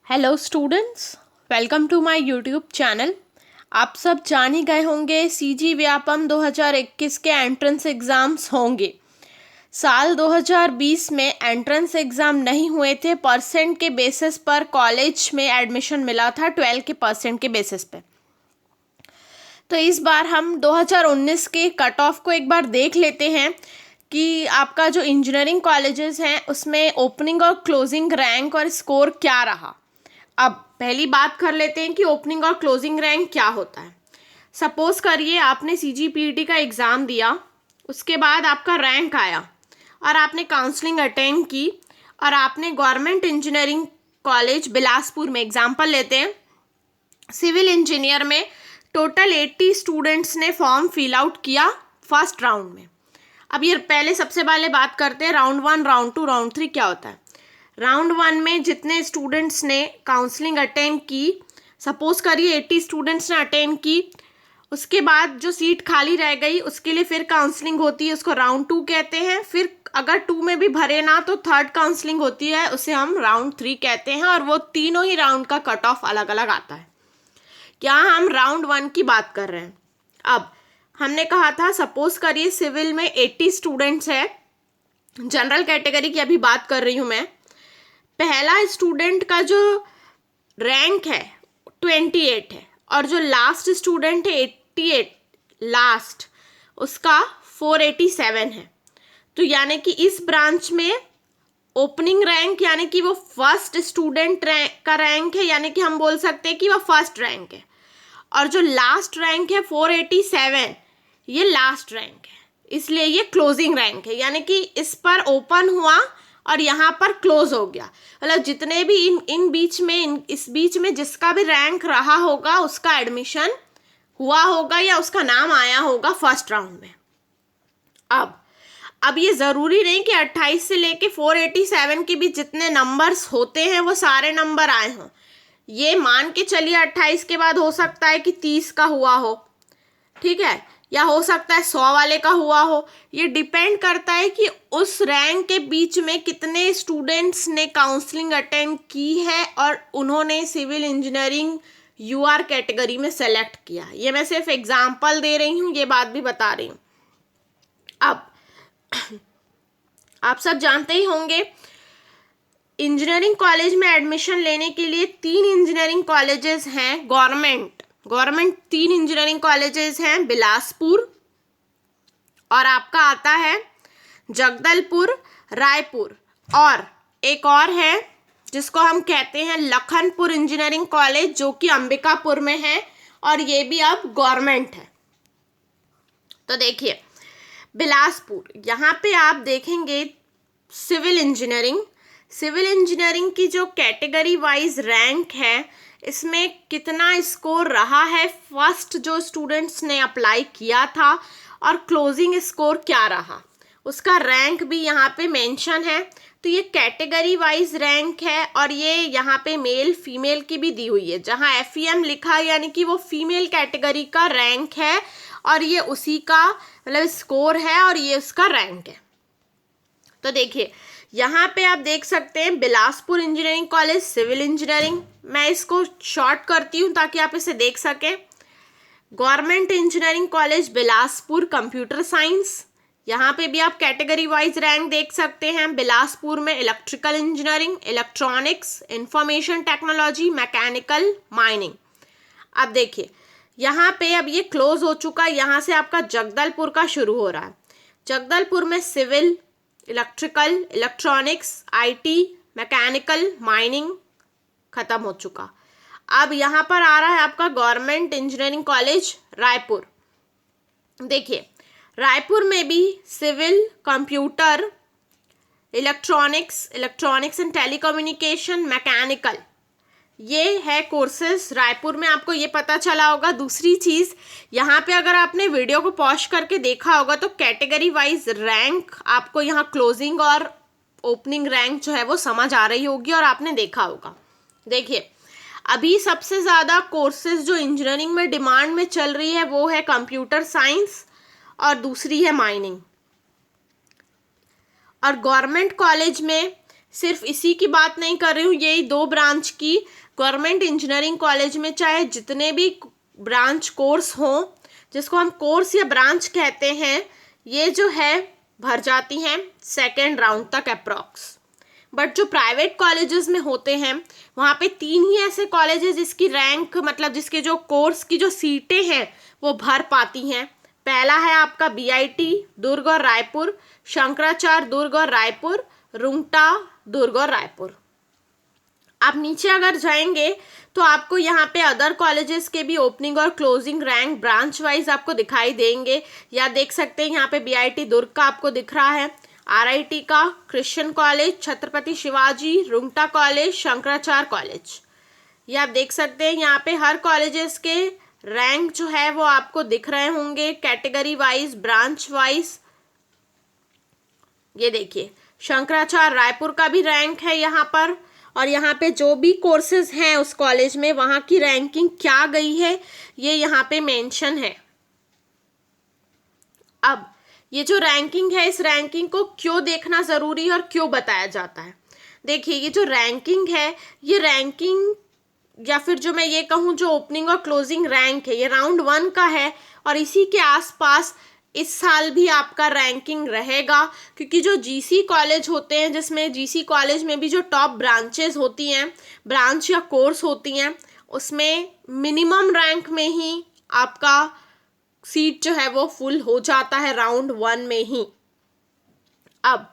Hello students, welcome to my YouTube channel. आप सब जान ही गए होंगे सीजी व्यापम 2021 के एंट्रेंस एग्ज़ाम्स होंगे। साल 2020 में एंट्रेंस एग्ज़ाम नहीं हुए थे। परसेंट के बेसिस पर कॉलेज में एडमिशन मिला था, 12 के परसेंट के बेसिस पे। तो इस बार हम 2019 के कट ऑफ को एक बार देख लेते हैं कि आपका जो इंजीनियरिंग कॉलेजेस हैं उसमें ओपनिंग और क्लोजिंग रैंक और स्कोर क्या रहा। अब पहली बात कर लेते हैं कि ओपनिंग और क्लोजिंग रैंक क्या होता है। सपोज करिए आपने सीजीपीटी का एग्ज़ाम दिया, उसके बाद आपका रैंक आया और आपने काउंसलिंग अटेंड की और आपने गवर्नमेंट इंजीनियरिंग कॉलेज बिलासपुर में, एग्जाम्पल लेते हैं, सिविल इंजीनियर में टोटल 80 स्टूडेंट्स ने फॉर्म फिल आउट किया फर्स्ट राउंड में। अब ये पहले सबसे पहले बात करते हैं राउंड 1, राउंड 2, राउंड 3 क्या होता है। राउंड 1 में जितने स्टूडेंट्स ने काउंसलिंग अटेंड की, सपोज करिए 80 स्टूडेंट्स ने अटेंड की, उसके बाद जो सीट खाली रह गई उसके लिए फिर काउंसलिंग होती है, उसको राउंड 2 कहते हैं। फिर अगर 2 में भी भरे ना तो थर्ड काउंसलिंग होती है, उसे हम राउंड 3 कहते हैं। और वो तीनों ही राउंड का कट ऑफ अलग अलग आता है। क्या हम राउंड 1 की बात कर रहे हैं। अब हमने कहा था सपोज करिए सिविल में 80 स्टूडेंट्स है, जनरल कैटेगरी की अभी बात कर रही हूँ मैं। पहला स्टूडेंट का जो रैंक है 28 है और जो लास्ट स्टूडेंट है 88 लास्ट, उसका 487 है। तो यानी कि इस ब्रांच में ओपनिंग रैंक यानी कि वो फर्स्ट स्टूडेंट का रैंक है, यानी कि हम बोल सकते हैं कि वो फर्स्ट रैंक है। और जो लास्ट रैंक है 487, ये लास्ट रैंक है, इसलिए ये क्लोजिंग रैंक है। यानी कि इस पर ओपन हुआ और यहाँ पर क्लोज हो गया, मतलब जितने भी इन बीच में इस बीच में जिसका भी रैंक रहा होगा उसका एडमिशन हुआ होगा या उसका नाम आया होगा फर्स्ट राउंड में। अब ये ज़रूरी नहीं कि 28 से लेके 487 के बीच जितने नंबर्स होते हैं वो सारे नंबर आए हों। ये मान के चलिए 28 के बाद हो सकता है कि 30 का हुआ हो, ठीक है, या हो सकता है 100 वाले का हुआ हो। ये डिपेंड करता है कि उस रैंक के बीच में कितने स्टूडेंट्स ने काउंसलिंग अटेंड की है और उन्होंने सिविल इंजीनियरिंग यूआर कैटेगरी में सेलेक्ट किया। ये मैं सिर्फ एग्जांपल दे रही हूँ, ये बात भी बता रही हूँ। अब आप सब जानते ही होंगे इंजीनियरिंग कॉलेज में एडमिशन लेने के लिए 3 इंजीनियरिंग कॉलेजेस हैं गवर्नमेंट 3 इंजीनियरिंग कॉलेजेस हैं, बिलासपुर और आपका आता है जगदलपुर, रायपुर, और एक और है जिसको हम कहते हैं लखनपुर इंजीनियरिंग कॉलेज, जो कि अंबिकापुर में है और ये भी अब गवर्नमेंट है। तो देखिए बिलासपुर, यहाँ पे आप देखेंगे सिविल इंजीनियरिंग की जो कैटेगरी वाइज रैंक है, इसमें कितना स्कोर रहा है फर्स्ट जो स्टूडेंट्स ने अप्लाई किया था और क्लोजिंग स्कोर क्या रहा, उसका रैंक भी यहाँ पे मेंशन है। तो ये कैटेगरी वाइज रैंक है और ये यहाँ पे मेल फीमेल की भी दी हुई है। जहाँ FEM लिखा है यानी कि वो फीमेल कैटेगरी का रैंक है और ये उसी का मतलब स्कोर है और ये उसका रैंक है। तो देखिए यहाँ पे आप देख सकते हैं Bilaspur engineering college civil engineering, मैं इसको शॉर्ट करती हूँ ताकि आप इसे देख सकें। Government engineering college Bilaspur computer science, यहाँ पे भी आप कैटेगरी वाइज रैंक देख सकते हैं। बिलासपुर में electrical engineering, electronics, information technology, mechanical, mining. अब देखिए यहाँ पे अब ये क्लोज हो चुका है, यहाँ से आपका जगदलपुर का शुरू हो रहा है। जगदलपुर में civil, electrical, electronics, IT, mechanical, mining खत्म हो चुका। अब यहाँ पर आ रहा है आपका गवर्नमेंट इंजीनियरिंग कॉलेज रायपुर। देखिए रायपुर में भी civil, computer, electronics and telecommunication, mechanical, ये है कोर्सेज रायपुर में। आपको ये पता चला होगा। दूसरी चीज़, यहाँ पे अगर आपने वीडियो को पॉज करके देखा होगा तो कैटेगरी वाइज रैंक आपको यहाँ क्लोजिंग और ओपनिंग रैंक जो है वो समझ आ रही होगी और आपने देखा होगा। देखिए अभी सबसे ज़्यादा कोर्सेज जो इंजीनियरिंग में डिमांड में चल रही है वो है कंप्यूटर साइंस और दूसरी है माइनिंग। और गवर्नमेंट कॉलेज में सिर्फ इसी की बात नहीं कर रही हूँ, यही 2 ब्रांच की गवर्नमेंट इंजीनियरिंग कॉलेज में चाहे जितने भी ब्रांच कोर्स हों, जिसको हम कोर्स या ब्रांच कहते हैं, ये जो है भर जाती हैं सेकेंड राउंड तक अप्रॉक्स। बट जो प्राइवेट कॉलेजेस में होते हैं वहाँ पे 3 ही ऐसे कॉलेजेस जिसकी रैंक मतलब जिसके जो कोर्स की जो सीटें हैं वो भर पाती हैं। पहला है आपका BIT दुर्ग और रायपुर, शंकराचार्य दुर्ग और रायपुर, रुंगटा दुर्ग और रायपुर। आप नीचे अगर जाएंगे तो आपको यहाँ पे अदर कॉलेजेस के भी ओपनिंग और क्लोजिंग रैंक ब्रांच वाइज आपको दिखाई देंगे, या देख सकते हैं यहाँ पे BIT दुर्ग का आपको दिख रहा है, RIT का, Christian college, Chhatrapati Shivaji, Rungta college, Shankaracharya college, ये आप देख सकते हैं। यहाँ पे हर कॉलेजेस के रैंक जो है वो आपको दिख रहे होंगे कैटेगरी वाइज, ब्रांच वाइज। ये देखिए शंकराचार्य रायपुर का भी रैंक है यहाँ पर, और यहाँ पे जो भी कोर्सेज हैं उस कॉलेज में वहाँ की रैंकिंग क्या गई है ये यहाँ पे मेंशन है। अब ये जो रैंकिंग है, इस रैंकिंग को क्यों देखना ज़रूरी है और क्यों बताया जाता है? देखिए ये जो रैंकिंग है, ये रैंकिंग या फिर जो मैं ये कहूँ जो ओपनिंग और क्लोजिंग रैंक है, ये राउंड 1 का है और इसी के आसपास इस साल भी आपका रैंकिंग रहेगा, क्योंकि जो GC कॉलेज होते हैं, जिसमें GC कॉलेज में भी जो टॉप ब्रांचेस होती हैं, ब्रांच या कोर्स होती हैं, उसमें मिनिमम रैंक में ही आपका सीट जो है वो फुल हो जाता है राउंड 1 में ही। अब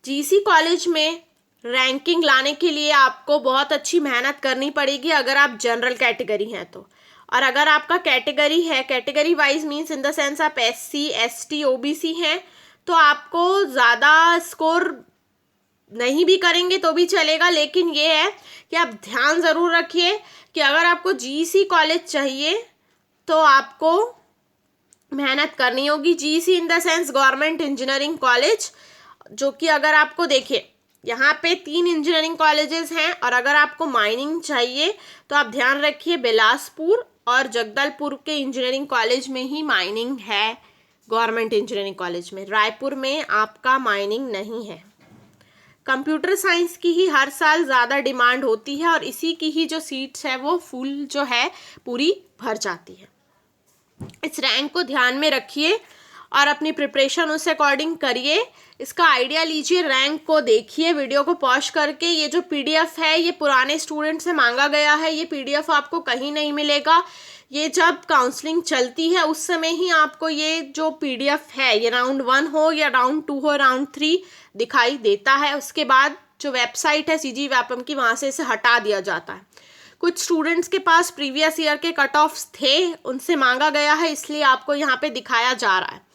GC कॉलेज में रैंकिंग लाने के लिए आपको बहुत अच्छी मेहनत करनी पड़ेगी अगर आप जनरल कैटेगरी हैं तो, और अगर आपका कैटेगरी है, category wise means in the sense आप SC ST OBC हैं, तो आपको ज़्यादा स्कोर नहीं भी करेंगे तो भी चलेगा, लेकिन ये है कि आप ध्यान ज़रूर रखिए कि अगर आपको GC कॉलेज चाहिए तो आपको मेहनत करनी होगी। GC in the sense government engineering college, जो कि अगर आपको देखिए यहाँ पे 3 इंजीनियरिंग कॉलेजेस हैं, और अगर आपको माइनिंग चाहिए तो आप ध्यान रखिए बिलासपुर और जगदलपुर के इंजीनियरिंग कॉलेज में ही माइनिंग है, गवर्नमेंट इंजीनियरिंग कॉलेज में। रायपुर में आपका माइनिंग नहीं है। कंप्यूटर साइंस की ही हर साल ज़्यादा डिमांड होती है और इसी की ही जो सीट्स है वो फुल जो है पूरी भर जाती है। इस रैंक को ध्यान में रखिए और अपनी प्रिपरेशन उस अकॉर्डिंग करिए। इसका आइडिया लीजिए, रैंक को देखिए वीडियो को पॉज करके। ये जो PDF है ये पुराने स्टूडेंट से मांगा गया है, ये PDF आपको कहीं नहीं मिलेगा। ये जब काउंसलिंग चलती है उस समय ही आपको ये जो PDF है, ये राउंड 1 हो या राउंड 2 हो, राउंड 3 दिखाई देता है। उसके बाद जो वेबसाइट है CG व्यापम की, वहाँ से इसे हटा दिया जाता है। कुछ स्टूडेंट्स के पास प्रीवियस ईयर के कट ऑफ्स थे, उनसे मांगा गया है, इसलिए आपको यहाँ पे दिखाया जा रहा है।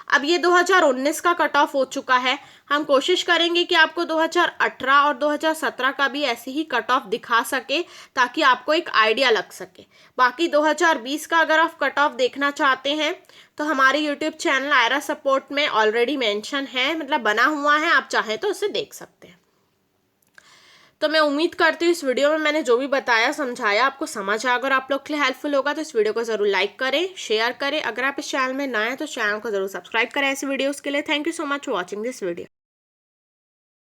अब ये 2019 का कट ऑफ हो चुका है। हम कोशिश करेंगे कि आपको 2018 और 2017 का भी ऐसे ही कट ऑफ दिखा सके ताकि आपको एक आइडिया लग सके। बाकी 2020 का अगर आप कट ऑफ देखना चाहते हैं तो हमारे YouTube चैनल आयरा सपोर्ट में ऑलरेडी मेंशन है, मतलब बना हुआ है, आप चाहें तो उसे देख सकते हैं। तो मैं उम्मीद करती हूँ इस वीडियो में मैंने जो भी बताया समझाया आपको समझ आया। अगर आप लोग के लिए हेल्पफुल होगा तो इस वीडियो को ज़रूर लाइक करें, शेयर करें। अगर आप इस चैनल में नए हैं तो चैनल को ज़रूर सब्सक्राइब करें ऐसी वीडियोस के लिए। Thank you so much for watching this video.